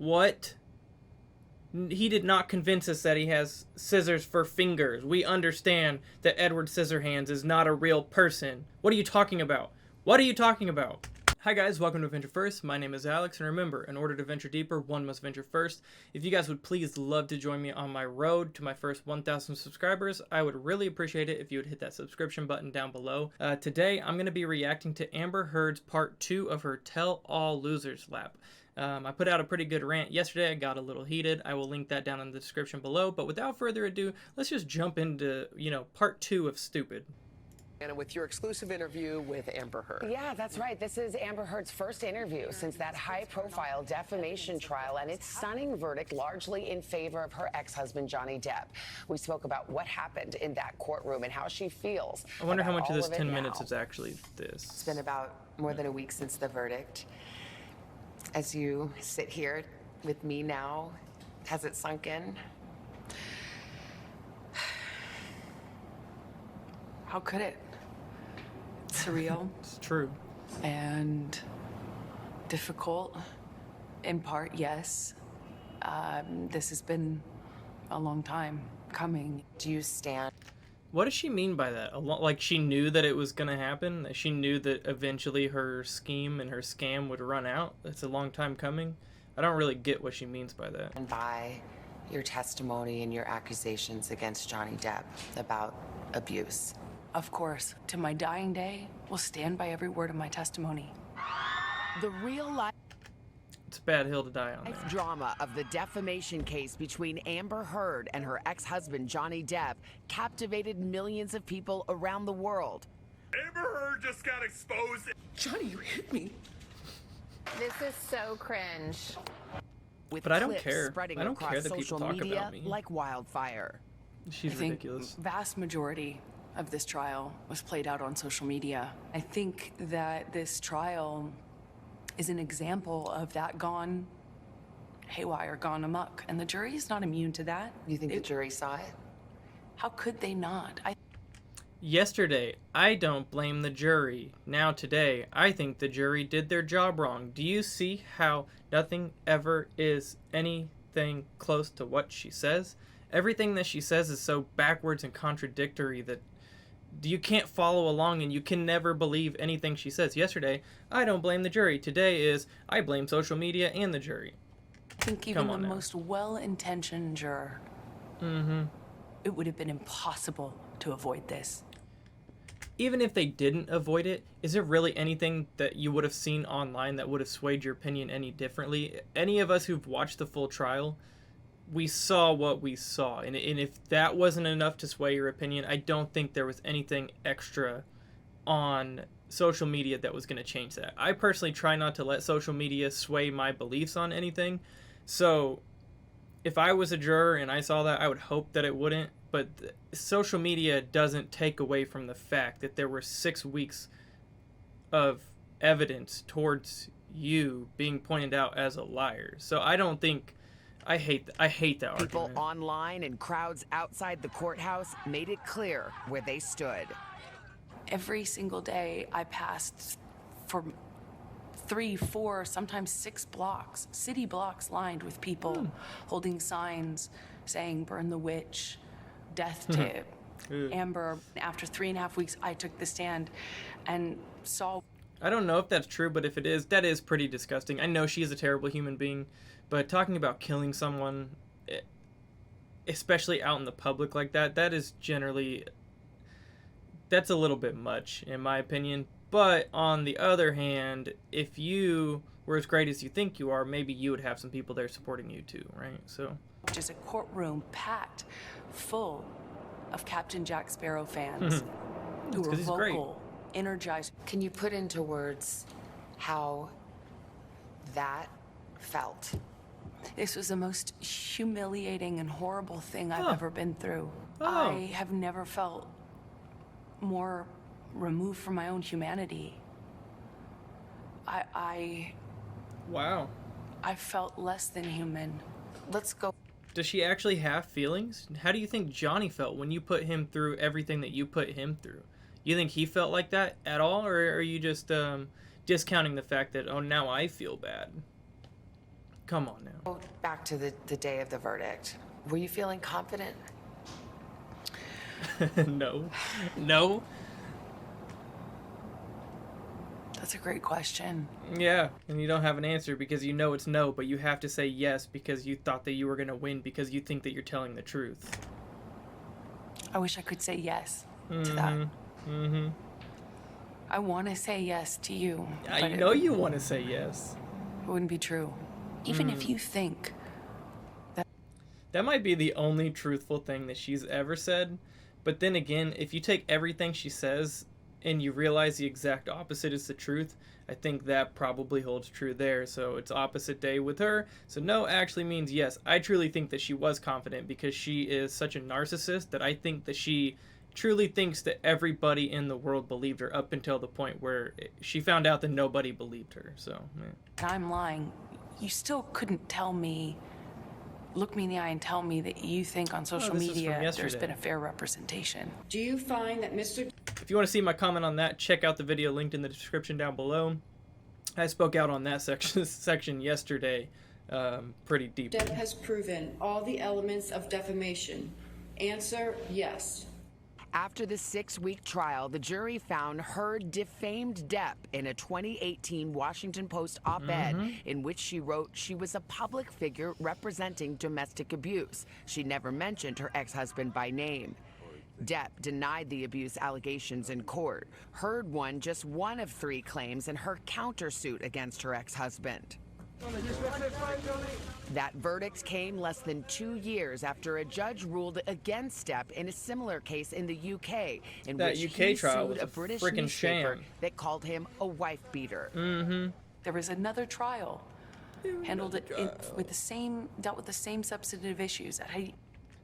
What? He did not convince us that he has scissors for fingers. We understand that Edward Scissorhands is not a real person. What are you talking about? What are you talking about? Hi guys, welcome to Venture First. My name is Alex, and remember, in order to venture deeper, one must venture first. If you guys would please love to join me on my road to my first 1,000 subscribers, I would really appreciate it if you would hit that subscription button down below. Today, I'm going to be reacting to Amber Heard's part 2 of her Tell All Losers lap. I put out a pretty good rant yesterday. I got a little heated. I will link that down in the description below. But without further ado, let's just jump into, part 2 of Stupid. And with your exclusive interview with Amber Heard. Yeah, that's right. This is Amber Heard's first interview since that high-profile defamation trial and its stunning verdict largely in favor of her ex-husband, Johnny Depp. We spoke about what happened in that courtroom and how she feels. I wonder how much of this 10 minutes is actually this. It's been about more than a week since the verdict. As you sit here with me now, has it sunk in? How could it? Surreal. It's true. And difficult, in part, yes. This has been a long time coming. Do you stand? What does she mean by that? Like she knew that it was going to happen? That she knew that eventually her scheme and her scam would run out? That's a long time coming? I don't really get what she means by that. And by your testimony and your accusations against Johnny Depp about abuse. Of course, to my dying day, will stand by every word of my testimony. The real-life It's a bad hill to die on there. drama of the defamation case between Amber Heard and her ex-husband, Johnny Depp, captivated millions of people around the world. Amber Heard just got exposed. Johnny, you hit me. This is so cringe. With But I don't clips care. spreading I don't across care that people social talk media about me. like wildfire. She's I think ridiculous. vast majority of this trial was played out on social media. I think that this trial is an example of that gone haywire, gone amok, and the jury is not immune to that. You think the jury saw it? How could they not? Yesterday, I don't blame the jury. Now today, I think the jury did their job wrong. Do you see how nothing ever is anything close to what she says? Everything that she says is so backwards and contradictory that you can't follow along and you can never believe anything she says. Yesterday, I don't blame the jury. Today is, I blame social media and the jury. I think even the most well-intentioned juror, it would have been impossible to avoid this. Even if they didn't avoid it, is there really anything that you would have seen online that would have swayed your opinion any differently? Any of us who've watched the full trial, we saw what we saw. And if that wasn't enough to sway your opinion, I don't think there was anything extra on social media that was going to change that. I personally try not to let social media sway my beliefs on anything. So if I was a juror and I saw that, I would hope that it wouldn't. But social media doesn't take away from the fact that there were 6 weeks of evidence towards you being pointed out as a liar. So I don't think... I hate that People argument. online and crowds outside the courthouse made it clear where they stood. Every single day I passed for 3, 4, sometimes 6 blocks, city blocks lined with people holding signs saying burn the witch, death to Amber. After 3.5 weeks, I took the stand and saw... I don't know if that's true, but if it is, that is pretty disgusting. I know she is a terrible human being, but talking about killing someone, especially out in the public like that, that is generally... that's a little bit much, in my opinion. But on the other hand, if you were as great as you think you are, maybe you would have some people there supporting you too, right? So, just a courtroom packed full of Captain Jack Sparrow fans who were vocal, energized. Can you put into words how that felt? This was the most humiliating and horrible thing I've ever been through. I have never felt more removed from my own humanity. wow. I felt less than human. Let's go. Does she actually have feelings? How do you think Johnny felt when you put him through everything that you put him through? You think he felt like that at all, or are you just discounting the fact that, oh, now I feel bad? Come on now. Go back to the day of the verdict. Were you feeling confident? No. No. That's a great question. Yeah, and you don't have an answer because you know it's no, but you have to say yes because you thought that you were going to win because you think that you're telling the truth. I wish I could say yes to that. Mm-hmm. I want to say yes to you. I but know you want to say yes. it wouldn't be true. Even if you think That might be the only truthful thing that she's ever said. But then again, if you take everything she says and you realize the exact opposite is the truth, I think that probably holds true there. So it's opposite day with her. So no actually means yes. I truly think that she was confident because she is such a narcissist that I think that she truly thinks that everybody in the world believed her up until the point where she found out that nobody believed her. So, yeah. I'm lying, you still couldn't tell me, look me in the eye and tell me that you think on social this is from media there's yesterday. been a fair representation. Do you find that Mr. If you want to see my comment on that, check out the video linked in the description down below. I spoke out on that section yesterday pretty deeply. Depp has proven all the elements of defamation? Answer, yes. After the 6-week trial, the jury found Heard defamed Depp in a 2018 Washington Post op-ed in which she wrote she was a public figure representing domestic abuse. She never mentioned her ex-husband by name. Depp denied the abuse allegations in court. Heard won just one of 3 claims in her countersuit against her ex-husband. That verdict came less than 2 years after a judge ruled against Depp in a similar case in the UK, in That which UK he trial sued was a a British frickin' newspaper sham. that called him a wife beater. There was another trial, handled it with the same, dealt with the same substantive issues.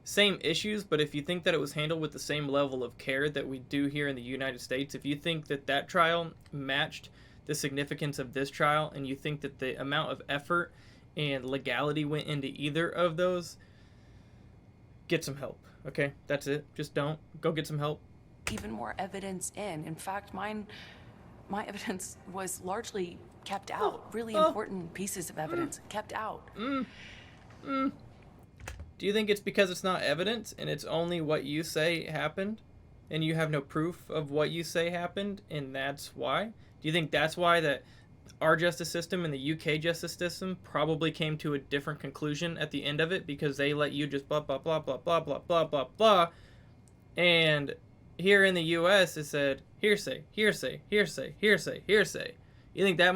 Same issues, but if you think that it was handled with the same level of care that we do here in the United States, if you think that that trial matched the significance of this trial, and you think that the amount of effort and legality went into either of those, get some help, okay? That's it. Just don't. Go get some help. Even more evidence in fact, my evidence was largely kept out. Really important pieces of evidence kept out. Do you think it's because it's not evidence and it's only what you say happened and you have no proof of what you say happened and that's why? Do you think that's why that our justice system and the UK justice system probably came to a different conclusion at the end of it because they let you just blah, blah, blah, blah, blah, blah, blah, blah, blah. And here in the US it said hearsay, hearsay, hearsay, hearsay, hearsay. You think that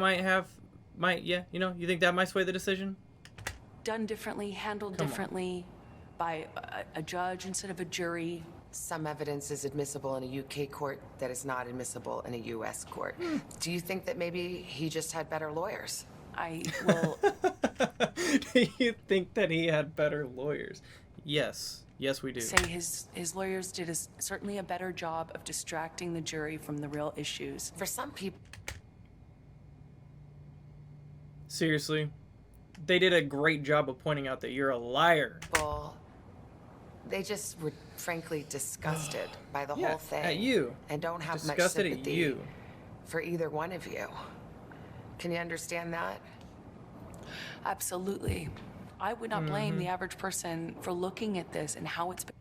you think that might sway the decision? Done differently, handled differently by a judge instead of a jury. Some evidence is admissible in a UK court that is not admissible in a US court. Do you think that maybe he just had better lawyers? I will. Do you think that he had better lawyers? Yes. Yes, we do. Say his lawyers did certainly a better job of distracting the jury from the real issues. For some people, Seriously? They did a great job of pointing out that you're a liar. they just were frankly disgusted by the whole thing. At you. And don't have much Disgusted sympathy at you. for either one of you. Can you understand that? Absolutely. I would not blame the average person for looking at this and how it's been.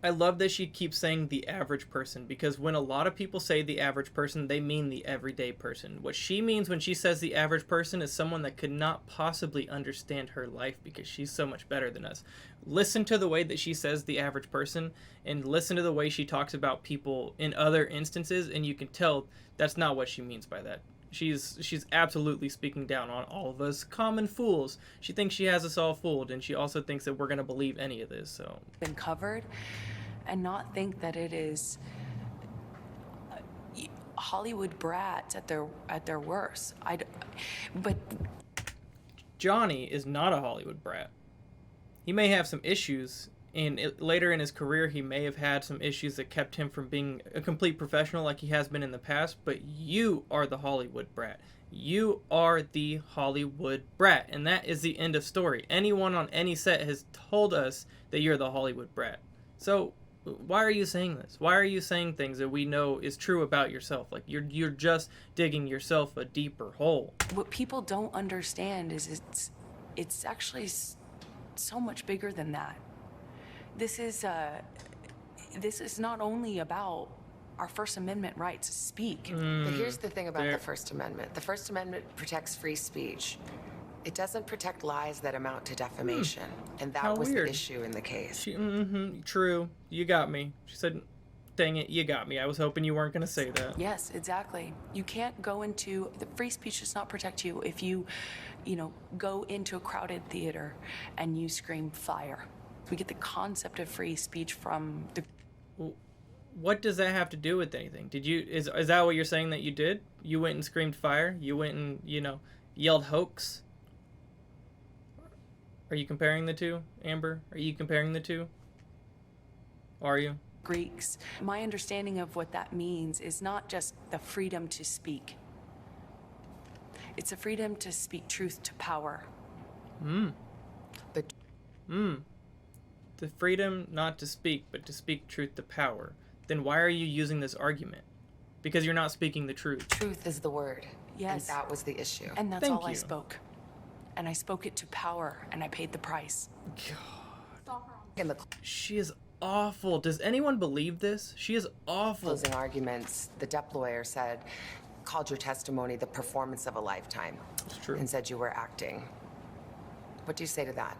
I love that she keeps saying the average person, because when a lot of people say the average person, they mean the everyday person. What she means when she says the average person is someone that could not possibly understand her life because she's so much better than us. Listen to the way that she says the average person and listen to the way she talks about people in other instances, and you can tell that's not what she means by that. She's absolutely speaking down on all of us common fools. She thinks she has us all fooled, and she also thinks that we're going to believe any of this. So Been covered, and not think that it is Hollywood brats at their worst. But Johnny is not a Hollywood brat. He may have some issues, and later in his career he may have had some issues that kept him from being a complete professional like he has been in the past, but you are the Hollywood brat. You are the Hollywood brat, and that is the end of story. Anyone on any set has told us that you're the Hollywood brat. So why are you saying this? Why are you saying things that we know is true about yourself? Like you're just digging yourself a deeper hole. what people don't understand is it's actually so much bigger than that. This is not only about our First Amendment right to speak. But here's the thing about the First Amendment. The First Amendment protects free speech. It doesn't protect lies that amount to defamation. And that How was weird. the issue in the case. True. You got me. She said, dang it, you got me. I was hoping you weren't going to say that. Yes, exactly. You can't go into the free speech does not protect you if you go into a crowded theater and you scream fire. We get the concept of free speech from the. What does that have to do with anything? Did you is that what you're saying that you did? You went and screamed fire? You went and, yelled hoax? Are you comparing the two, Amber? Are you comparing the two? Are you? Greeks. My understanding of what that means is not just the freedom to speak. It's a freedom to speak truth to power. The freedom not to speak, but to speak truth to power. Then why are you using this argument? Because you're not speaking the truth. Truth is the word. Yes. And that was the issue. And that's Thank all I you. spoke. And I spoke it to power, and I paid the price. In the She is awful. Does anyone believe this? She is awful. closing arguments, the Depp lawyer called your testimony the performance of a lifetime. It's true. And said you were acting. What do you say to that?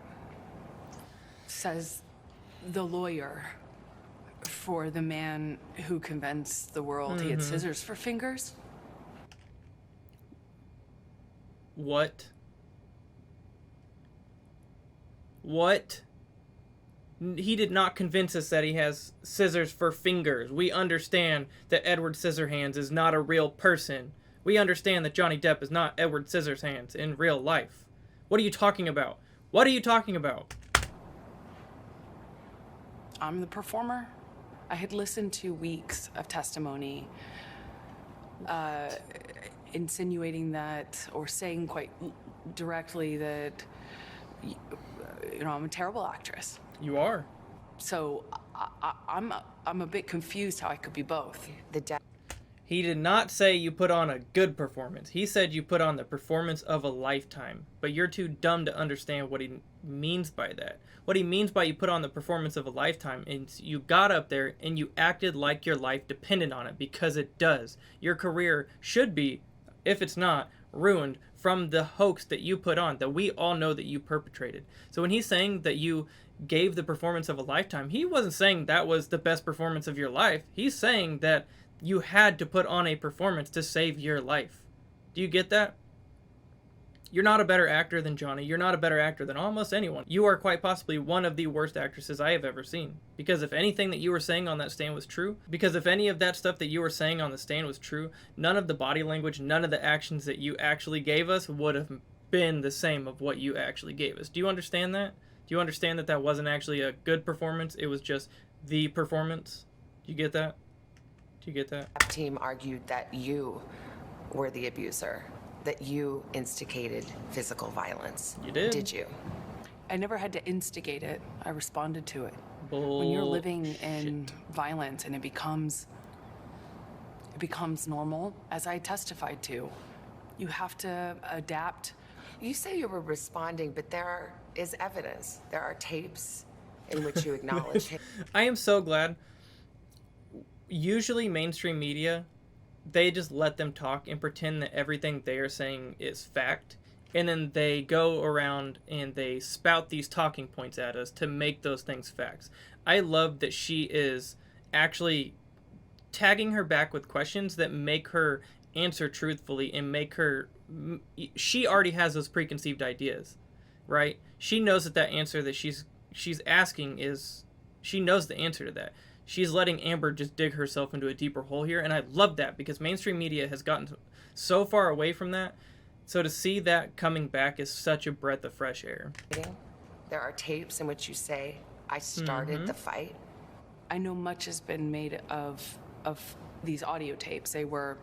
Says the lawyer for the man who convinced the world he had scissors for fingers. What? What? He did not convince us that he has scissors for fingers. We understand that Edward Scissorhands is not a real person. We understand that Johnny Depp is not Edward Scissorhands in real life. What are you talking about? What are you talking about? I'm the performer. I had listened to weeks of testimony insinuating that, or saying quite directly that, I'm a terrible actress. You are. So I'm a bit confused how I could be both. The Depp He did not say you put on a good performance. He said you put on the performance of a lifetime. But you're too dumb to understand what he means by that. What he means by you put on the performance of a lifetime is you got up there and you acted like your life depended on it, because it does. Your career should be, if it's not, ruined from the hoax that you put on, that we all know that you perpetrated. So when he's saying that you gave the performance of a lifetime, he wasn't saying that was the best performance of your life. He's saying that you had to put on a performance to save your life. Do you get that? You're not a better actor than Johnny. You're not a better actor than almost anyone. You are quite possibly one of the worst actresses I have ever seen. Because if anything that you were saying on that stand was true, because if any of that stuff that you were saying on the stand was true, none of the body language, none of the actions that you actually gave us would have been the same of what you actually gave us. Do you understand that? Do you understand that that wasn't actually a good performance? It was just the performance? Do you get that? Do you get that? team argued that you were the abuser, that you instigated physical violence. You did. Did you? I never had to instigate it. I responded to it. When you're living in violence and it becomes normal, as I testified to, you have to adapt. You say you were responding, but there is evidence. There are tapes in which you acknowledge him. I am so glad. Usually mainstream media, they just let them talk and pretend that everything they are saying is fact. And then they go around and they spout these talking points at us to make those things facts. I love that she is actually tagging her back with questions that make her answer truthfully and make her... She already has those preconceived ideas, right? She knows that answer that she's asking is... She knows the answer to that. She's letting Amber just dig herself into a deeper hole here, and I love that because mainstream media has gotten so far away from that. So to see that coming back is such a breath of fresh air. There are tapes in which you say, I started the fight. I know much has been made of these audio tapes. They were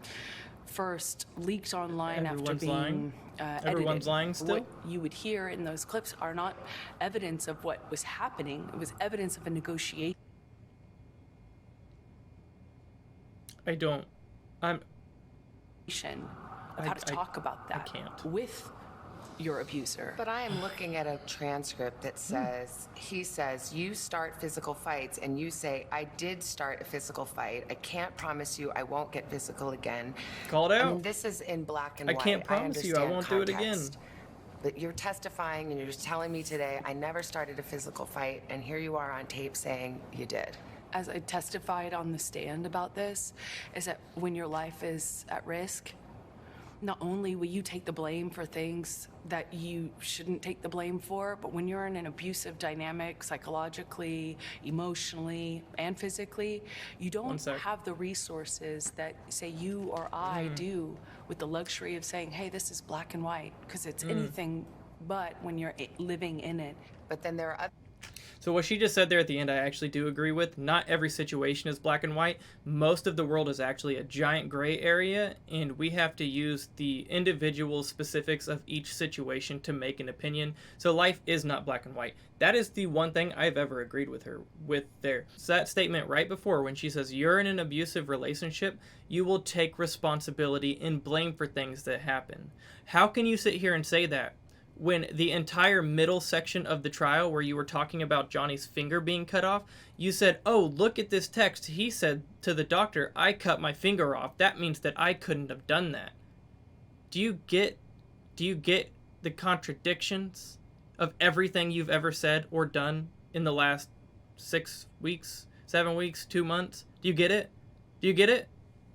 first leaked online after being edited. Everyone's lying still? What you would hear in those clips are not evidence of what was happening. It was evidence of a negotiation. I'm... Of how to talk about that I can't. with your abuser. But I am looking at a transcript that says, he says, you start physical fights, and you say, I did start a physical fight. I can't promise you I won't get physical again. Called out. I mean, this is in black and I white. can't promise you I understand won't do it again. context. But you're testifying and you're just telling me today, I never started a physical fight, and here you are on tape saying you did. As I testified on the stand about this, is that when your life is at risk, not only will you take the blame for things that you shouldn't take the blame for, but when you're in an abusive dynamic, psychologically, emotionally, and physically, you don't have the resources that, say, you or I do with the luxury of saying, hey, this is black and white, because it's anything but when you're living in it. But then there are other... So what she just said there at the end, I actually do agree with. Not every situation is black and white. Most of the world is actually a giant gray area, and we have to use the individual specifics of each situation to make an opinion. So life is not black and white. That is the one thing I've ever agreed with her with there. So that statement right before when she says, you're in an abusive relationship, you will take responsibility and blame for things that happen. How can you sit here and say that when the entire middle section of the trial where you were talking about Johnny's finger being cut off, you said, oh, look at this text. He said to the doctor, I cut my finger off. That means that I couldn't have done that. Do you get the contradictions of everything you've ever said or done in the last 6 weeks, 7 weeks, 2 months? Do you get it? Do you get it,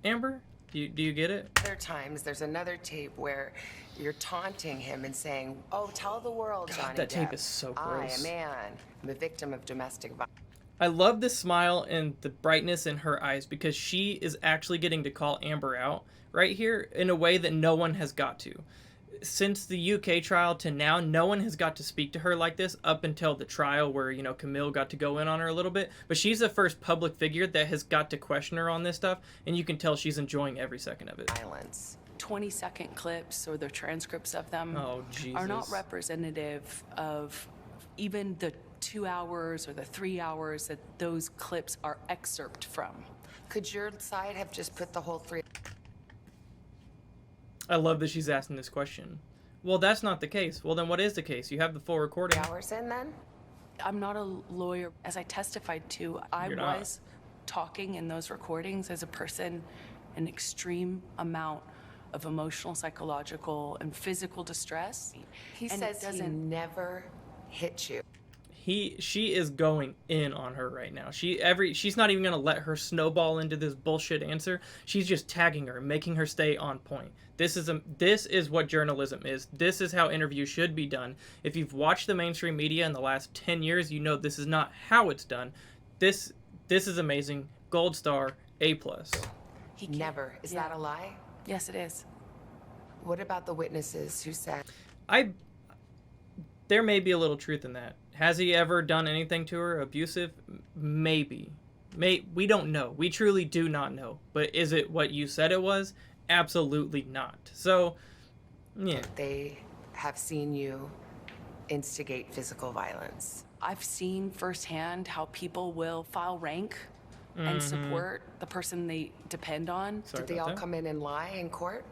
Amber? Do you get it? Other times, there's another tape where you're taunting him and saying, oh, tell the world, God, Johnny that tape Depp, is so I, gross. a man, am a victim of domestic violence. I love the smile and the brightness in her eyes because she is actually getting to call Amber out right here in a way that no one has got to. Since the UK trial to now, no one has got to speak to her like this up until the trial where, you know, Camille got to go in on her a little bit. But she's the first public figure that has got to question her on this stuff, and you can tell she's enjoying every second of it. Violence. 20-second clips or the transcripts of them are not representative of even the 2 hours or the 3 hours that those clips are excerpt from. Could your side have just put the whole 3 I love that she's asking this question. Well, that's not the case. Well, then what is the case? You have the full recording. hours in then? I'm not a lawyer. As I testified to, I You're not. was talking in those recordings as a person in extreme amount of emotional, psychological, and physical distress. He And says he never hit you. She is going in on her right now. She's not even gonna let her snowball into this bullshit answer. She's just tagging her, making her stay on point. This is what journalism is. This is how interviews should be done. If you've watched the mainstream media in the last 10 years, you know this is not how it's done. This is amazing. Gold star, A+. He never. Is that a lie? Yes, it is. What about the witnesses who said? There may be a little truth in that. Has he ever done anything to her abusive? Maybe. We don't know. We truly do not know. But is it what you said it was? Absolutely not. So, yeah. They have seen you instigate physical violence. I've seen firsthand how people will file rank and support the person they depend on. Did they all come in and lie in court?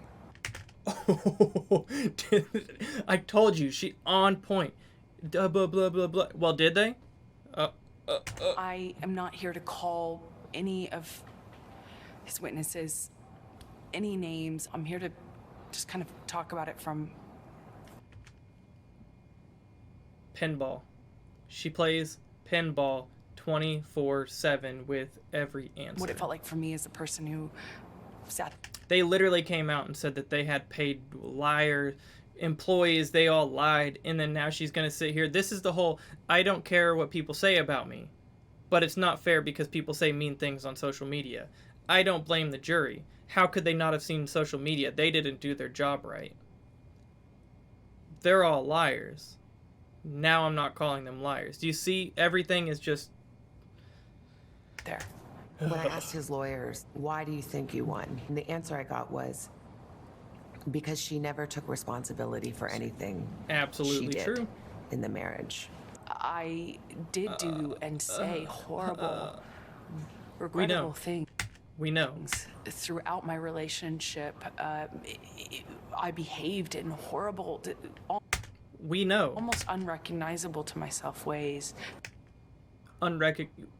I told you, she on point. Blah, blah, blah, blah, blah. Well, did they? I am not here to call any of his witnesses any names. I'm here to just kind of talk about it from... Pinball. She plays pinball 24/7 with every answer. what it felt like for me as a person who sat... They literally came out and said that they had paid liar employees, they all lied, and then now she's going to sit here. This is the whole, I don't care what people say about me, but it's not fair because people say mean things on social media. I don't blame the jury. How could they not have seen social media? They didn't do their job right. They're all liars. Now I'm not calling them liars. Do you see? Everything is just... there. When I asked his lawyers, why do you think you won? And the answer I got was, because she never took responsibility for anything absolutely she did true in the marriage. I did do and say horrible, regrettable things. We know. Throughout my relationship, I behaved in horrible... We know. almost unrecognizable to myself ways.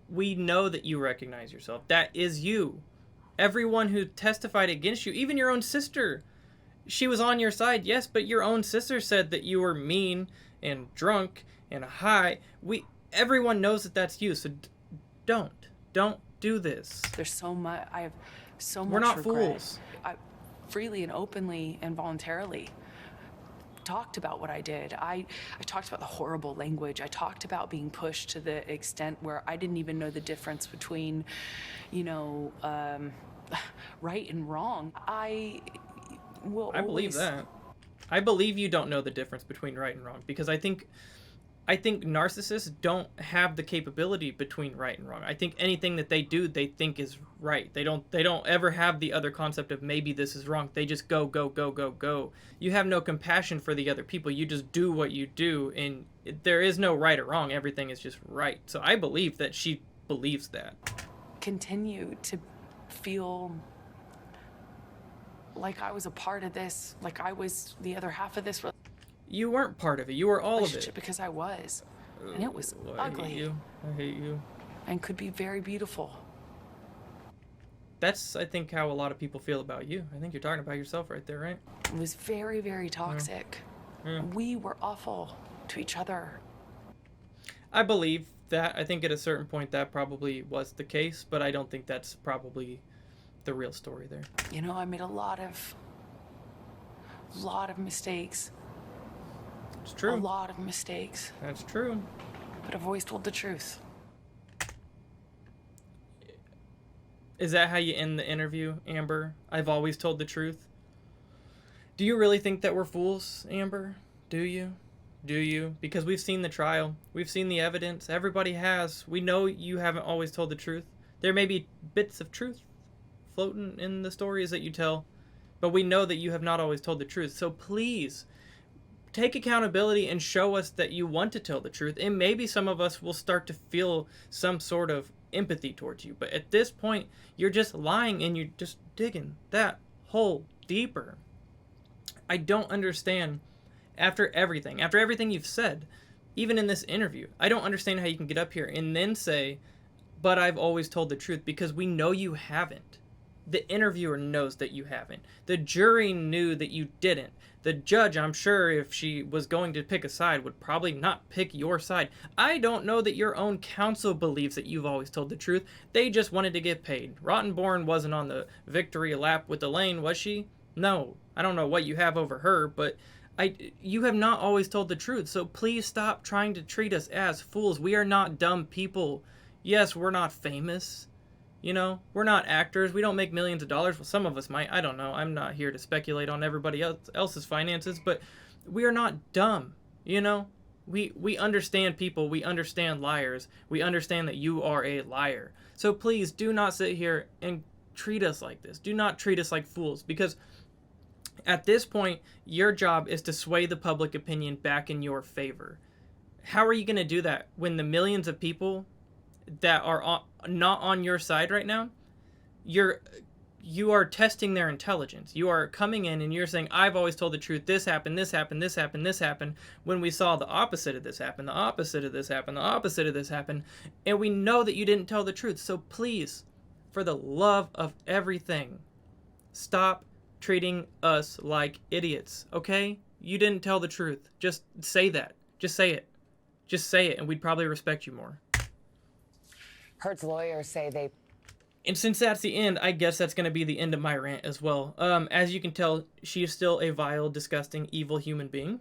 We know that you recognize yourself. That is you. Everyone who testified against you, even your own sister, she was on your side, yes, but your own sister said that you were mean and drunk and high. Everyone knows that that's you, so don't do this. There's so much, I have so much We're not regret. fools. I freely and openly and voluntarily talked about what I did. I talked about the horrible language. I talked about being pushed to the extent where I didn't even know the difference between, right and wrong. I believe that. I believe you don't know the difference between right and wrong, because I think narcissists don't have the capability between right and wrong. I think anything that they do, they think is right. They don't ever have the other concept of maybe this is wrong. They just go, go, go, go, go. You have no compassion for the other people. You just do what you do, and there is no right or wrong. Everything is just right. So I believe that she believes that. Continue to feel like I was a part of this, like I was the other half of this You weren't part of it. You were all of relationship, it. because I was. And it was ugly. I hate you. And could be very beautiful. That's, I think, how a lot of people feel about you. I think you're talking about yourself right there, right? It was very, very toxic. Yeah. We were awful to each other. I believe that. I think at a certain point that probably was the case, but I don't think that's probably the real story there. I made a lot of mistakes. It's true. A lot of mistakes. That's true. But I've always told the truth. Is that how you end the interview, Amber? I've always told the truth. Do you really think that we're fools, Amber? Do you? Do you? Because we've seen the trial. We've seen the evidence. Everybody has. We know you haven't always told the truth. There may be bits of truth floating in the stories that you tell, but we know that you have not always told the truth. So please, take accountability and show us that you want to tell the truth, and maybe some of us will start to feel some sort of empathy towards you. But at this point, you're just lying and you're just digging that hole deeper. I don't understand, after everything you've said, even in this interview, I don't understand how you can get up here and then say, but I've always told the truth, because we know you haven't. The interviewer knows that you haven't. The jury knew that you didn't. The judge, I'm sure, if she was going to pick a side, would probably not pick your side. I don't know that your own counsel believes that you've always told the truth. They just wanted to get paid. Rottenborn wasn't on the victory lap with Elaine, was she? No. I don't know what you have over her, but you have not always told the truth. So please stop trying to treat us as fools. We are not dumb people. Yes, we're not famous. We're not actors. We don't make millions of dollars. Well, some of us might. I don't know. I'm not here to speculate on everybody else's finances, but we are not dumb. We understand people. We understand liars. We understand that you are a liar. So please do not sit here and treat us like this. Do not treat us like fools, because at this point, your job is to sway the public opinion back in your favor. How are you going to do that when the millions of people that are not on your side right now, you are testing their intelligence. You are coming in and you're saying, I've always told the truth. This happened, this happened, this happened, this happened. When we saw the opposite of this happen, the opposite of this happened, the opposite of this happened. And we know that you didn't tell the truth. So please, for the love of everything, stop treating us like idiots, okay? You didn't tell the truth. Just say that. Just say it. Just say it, and we'd probably respect you more. Hurt's lawyers say And since that's the end, I guess that's going to be the end of my rant as well. As you can tell, she is still a vile, disgusting, evil human being.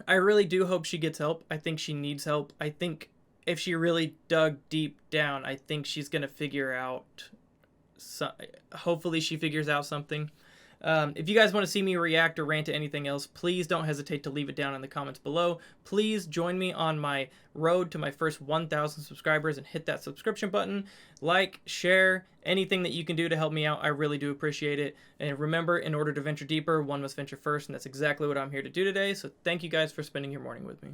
I really do hope she gets help. I think she needs help. I think if she really dug deep down, I think she's going to figure out... hopefully she figures out something. If you guys want to see me react or rant to anything else, please don't hesitate to leave it down in the comments below. Please join me on my road to my first 1,000 subscribers and hit that subscription button. Like, share, anything that you can do to help me out. I really do appreciate it. And remember, in order to venture deeper, one must venture first, and that's exactly what I'm here to do today. So thank you guys for spending your morning with me.